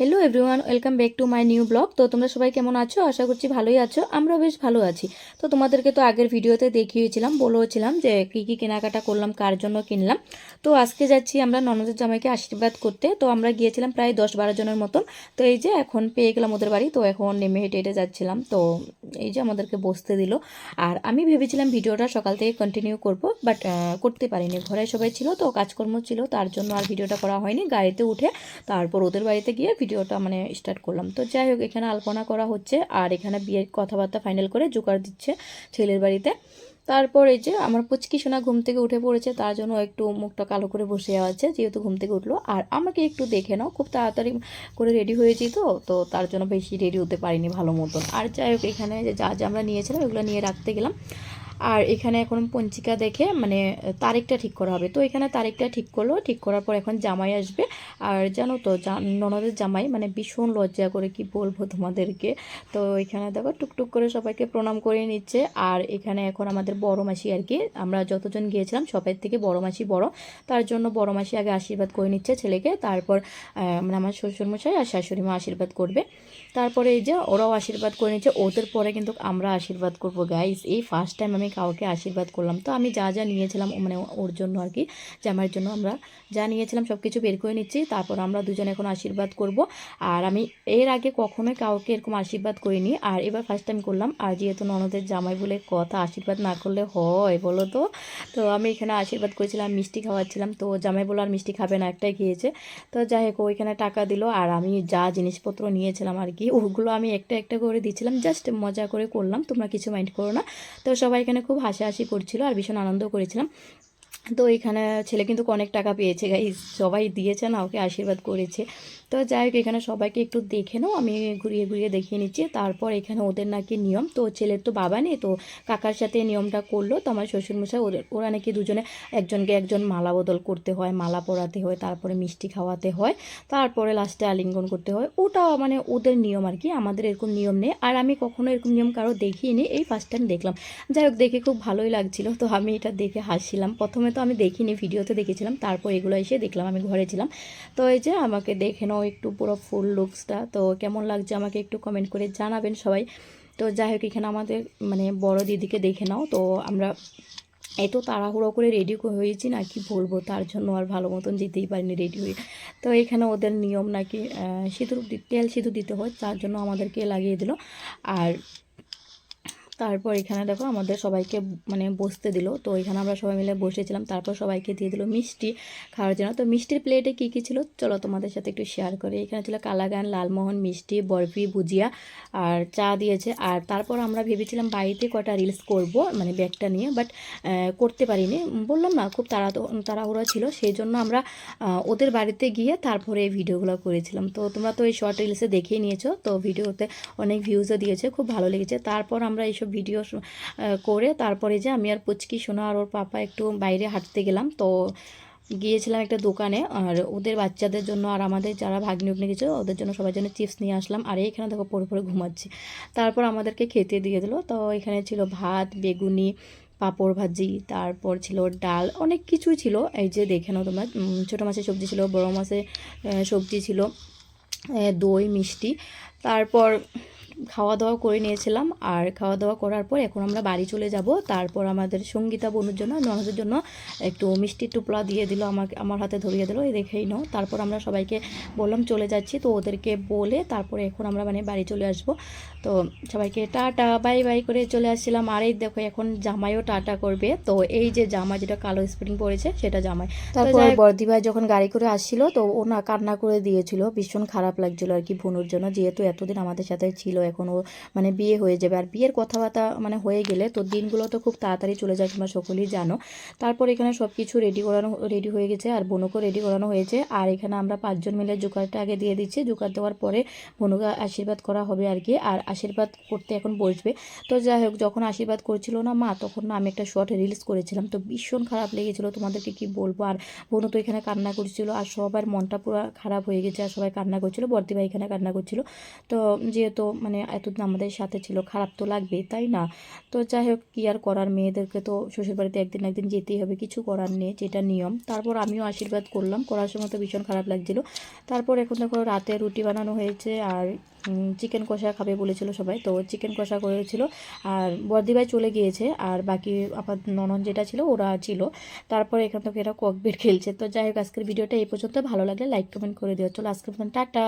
Hello everyone, welcome back to my new blog. তো তোমরা সবাই কেমন আছো? আশা করছি ভালোই আছো। আমরাও বেশ ভালো আছি। তো তোমাদেরকে তো আগের ভিডিওতে দেখিয়েছিলাম, বলেছিলাম যে কী কী কেনাকাটা করলাম, কার জন্য কিনলাম। তো আজকে যাচ্ছি আমরা ননদের জামাইকে আশীর্বাদ করতে। তো আমরা গিয়েছিলাম প্রায় 10-12 জনের মতন। তো এই যে এখন পেয়ে গেলাম ওদের বাড়ি। তো এখন নেমে হেঁটে হেঁটে যাচ্ছিলাম। তো এই যে আমাদেরকে বসতে দিল। আর আমি ভেবেছিলাম ভিডিওটা সকাল থেকে কন্টিনিউ করব, বাট করতে পারিনি। ঘরে সবাই ছিল, তো কাজকর্ম ছিল, তার জন্য আর ভিডিওটা করা হয়নি। গাড়িতে উঠে তারপর ওদের বাড়িতে গিয়ে ভিডিওটা স্টার্ট করলাম। তো যাই হোক, এখানে আলপনা করা হচ্ছে আর এখানে বিয়ের কথাবার্তা ফাইনাল করে জোগাড় দিচ্ছে ছেলের বাড়িতে। তারপর এই যে আমার পুচকি সোনা ঘুম থেকে উঠে পড়েছে, তার জন্য একটু মুখটা কালো করে বসে আছে, যেহেতু ঘুম থেকে উঠলো। আর আমাকে একটু দেখে নাও, খুব তাড়াতাড়ি করে রেডি হয়েছি, তো তার জন্য বেশি রেডি হতে পারিনি ভালো মতন। আর যাই হোক, এখানে যা যা আমরা নিয়েছিলাম এগুলো নিয়ে রাখতে গেলাম। আর এখানে এখন পঞ্চিকা দেখে তারিখটা ঠিক করা হবে। তো এখানে তারিখটা ঠিক করলো, ঠিক করার পর এখন জামাই আসবে। আর জানো তো, ননদের জামাই ভীষণ লজ্জা করে, কি বলবো তোমাদেরকে। তো এখানে দেখো টুকটুক করে সবাইকে প্রণাম করে নিচ্ছে। আর এখানে এখন আমাদের বড় মাসি আর কি, আমরা যতজন গিয়েছিলাম সবাই থেকে বড় মাসি বড়, তার জন্য বড় মাসি আগে আশীর্বাদ করে নিচ্ছে ছেলেকে। তারপর আমার শ্বশুরমশাই আর শাশুড়ি মা আশীর্বাদ করবে। তারপরে এই যে ওরাও আশীর্বাদ করে নিচ্ছে, ওদের পরে কিন্তু আমরা আশীর্বাদ করব গাইস। এই ফার্স্ট টাইম আমি কাউকে আশীর্বাদ করলাম। তো আমি যা যা নিয়েছিলাম ওর জন্য আর কি, জামাইয়ের জন্য আমরা যা নিয়েছিলাম সব কিছু বের করে নিচ্ছি। তারপর আমরা দুজনে এখন আশীর্বাদ করব। আর আমি এর আগে কখনোই কাউকে এরকম আশীর্বাদ করিনি, আর এবার ফার্স্ট টাইম করলাম। আর যেহেতু ননদের জামাই বলে কথা, আশীর্বাদ না করলে হয় বলো তো? তো আমি এখানে আশীর্বাদ করেছিলাম, মিষ্টি খাওয়াচ্ছিলাম। তো জামাই বলে আর মিষ্টি খাবে না, একটাই খেয়েছে। তো যাই হোক, ওইখানে টাকা দিল। আর আমি যা জিনিসপত্র নিয়েছিলাম আর কি, ওগুলো আমি একটা একটা করে দিচ্ছিলাম, জাস্ট মজা করে করলাম, তোমরা কিছু মাইন্ড করো না। তো সবাই এখানে খুব হাসাহাসি করছিল আর ভীষণ আনন্দ করেছিলাম। তো এখানে ছেলে কিন্তু অনেক টাকা পেয়েছে গাইস, সবাই দিয়েছে না, ওকে আশীর্বাদ করেছে। তো যাই হোক, এখানে সবাইকে একটু দেখে নাও, আমি ঘুরিয়ে ঘুরিয়ে দেখিয়ে নিচ্ছি। তারপর এখানে ওদের নাকি নিয়ম, তো ছেলের তো বাবা নেই, তো কাকার সাথে নিয়মটা করলো। তো আমার শ্বশুরমশাই ওরা নাকি দুজনে একজনকে একজন মালা বদল করতে হয়, মালা পরাতে হয়, তারপরে মিষ্টি খাওয়াতে হয়, তারপরে লাস্টে আলিঙ্গন করতে হয়। ওটা ওদের নিয়ম আর কি, আমাদের এরকম নিয়ম নেই। আর আমি কখনো এরকম নিয়ম কারো দেখিনি, এই ফার্স্ট টাইম দেখলাম। যাই হোক, দেখে খুব ভালোই লাগছিল। তো আমি এটা দেখে হাসছিলাম। প্রথমে তো আমি দেখিনি, ভিডিওতে দেখেছিলাম, তারপর এগুলো এসে দেখলাম, আমি ঘরে ছিলাম। তো এই যে আমাকে দেখে নাও একটু পুরো ফুল লুকসটা, তো কেমন লাগছে আমাকে একটু কমেন্ট করে জানাবেন সবাই। তো যাই হোক, এখানে আমাদের বড় দিদিকে দেখে নাও। তো আমরা এত তাড়াহুড়ো করে রেডি হয়েছি না, কি বলবো, তার জন্য আর ভালো মতন যেতেই পারিনি রেডি হয়ে। তো এখানে ওদের নিয়ম নাকি তেল সিঁদুর দিতে হয়, তার জন্য আমাদেরকে লাগিয়ে দিল। আর তারপর এখানে দেখো আমাদের সবাইকে বসতে দিল। তো এখানে আমরা সবাই মিলে বসেছিলাম। তারপর সবাইকে দিয়ে দিল মিষ্টি খাওয়ার জন্য। তো মিষ্টির প্লেটে কী কী ছিল চলো তোমাদের সাথে একটু শেয়ার করি। এখানে ছিল কালাগান, লালমোহন, মিষ্টি, বরফি, ভুজিয়া আর চা দিয়েছে। আর তারপর আমরা ভেবেছিলাম বাড়িতে কটা রিলস করব ব্যাগটা নিয়ে, বাট করতে পারিনি। বললাম না, খুব তাড়াহুড়া ছিল, সেই জন্য আমরা ওদের বাড়িতে গিয়ে তারপরে এই ভিডিওগুলো করেছিলাম। তো তোমরা তো এই শর্ট রিলসে দেখেই নিয়েছো, তো ভিডিওতে অনেক ভিউজও দিয়েছে, খুব ভালো লেগেছে। তারপর আমরা এইসব ভিডিও করে তারপরে যে আমি আর পুচকি সোনা আর ওর পাপা একটু বাইরে হাঁটতে গেলাম। তো গিয়েছিলাম একটা দোকানে, আর ওদের বাচ্চাদের জন্য আর আমাদের যারা ভাগ্নি উগ্নি গেছিলো ওদের জন্য সবার জন্য চিপস নিয়ে আসলাম। আর এইখানে দেখো পরে পরে ঘুমাচ্ছি। তারপর আমাদেরকে খেতে দিয়ে দিল। তো এখানে ছিল ভাত, বেগুনি, পাঁপড় ভাজি, তারপর ছিল ডাল, অনেক কিছুই ছিল। এই যে দেখে নাও তোমরা, ছোটো মাছের সবজি ছিল, বড়ো মাছের সবজি ছিল, দই, মিষ্টি। তারপর খাওয়া দাওয়া করে নিয়েছিলাম। আর খাওয়া দাওয়া করার পর এখন আমরা বাড়ি চলে যাব। তারপর আমাদের সঙ্গীতা বোনের জন্য, ননদের জন্য একটু মিষ্টি টুপলা দিয়ে দিল, আমার হাতে ধরিয়ে দিল, এই দেখেই নাও। তারপর আমরা সবাইকে বললাম চলে যাচ্ছি। তো ওদেরকে বলে তারপরে এখন আমরা বাড়ি চলে আসব। তো সবাইকে টাটা বাই বাই করে চলে আসছিলাম। আর এই দেখো এখন জামাইও টাটা করবে। তো এই যে জামা যেটা কালো স্প্রিং পরেছে সেটা জামাই। তারপর বর্দি ভাই যখন গাড়ি করে আসছিল, তো ও না কান্না করে দিয়েছিল, ভীষণ খারাপ লাগছিল আর কি বোনের জন্য, যেহেতু এতদিন আমাদের সাথে ছিল, এখন ও বিয়ে হয়ে যাবে। আর বিয়ের কথাবার্তা হয়ে গেলে তো দিনগুলো তো খুব তাড়াতাড়ি চলে যায়, তোমরা সকলেই জানো। তারপর এখানে সব কিছু রেডি হয়ে গেছে, আর বোনকেও রেডি করানো হয়েছে। আর এখানে আমরা 5 জন মিলে জোকারটা আগে দিয়ে দিচ্ছি, জোকার দেওয়ার পরে বোনকে আশীর্বাদ করা হবে আর কি। আর আশীর্বাদ করতে এখন বসবে। তো যাই হোক, যখন আশীর্বাদ করছিল না মা, তখন না আমি একটা শর্ট রিলস করেছিলাম, তো ভীষণ খারাপ লেগেছিলো, তোমাদেরকে কি বলবো। আর বোনও তো এখানে কান্না করছিল, আর সবার মনটা পুরো খারাপ হয়ে গেছে, আর সবাই কান্না করছিল, বর্দি ভাই এখানে কান্না করছিল। তো যেহেতু মানে এতদিন আমাদের সাথে ছিল, খারাপ তো লাগবে তাই না? তো যাই হোক, কী আর করার, মেয়েদেরকে তো শ্বশুরবাড়িতে একদিন না একদিন যেতেই হবে, কিছু করার নেই, যেটা নিয়ম। তারপর আমিও আশীর্বাদ করলাম, করার সময় তো ভীষণ খারাপ লাগছিল। তারপর এখন দেখো রাতে রুটি বানানো হয়েছে, আর চিকেন কষা খাবে বলেছিল সবাই, তো চিকেন কষা করেছিল। আর বর্দিভাই চলে গিয়েছে, আর বাকি আমার ননদ যেটা ছিল ওরা ছিল। তারপর এখান থেকে এরা ককবেট খেলছে। তো যাই হোক, আজকের ভিডিওটা এই পর্যন্ত। ভালো লাগলে লাইক কমেন্ট করে দিও। চলো আজকের মতন টাটা।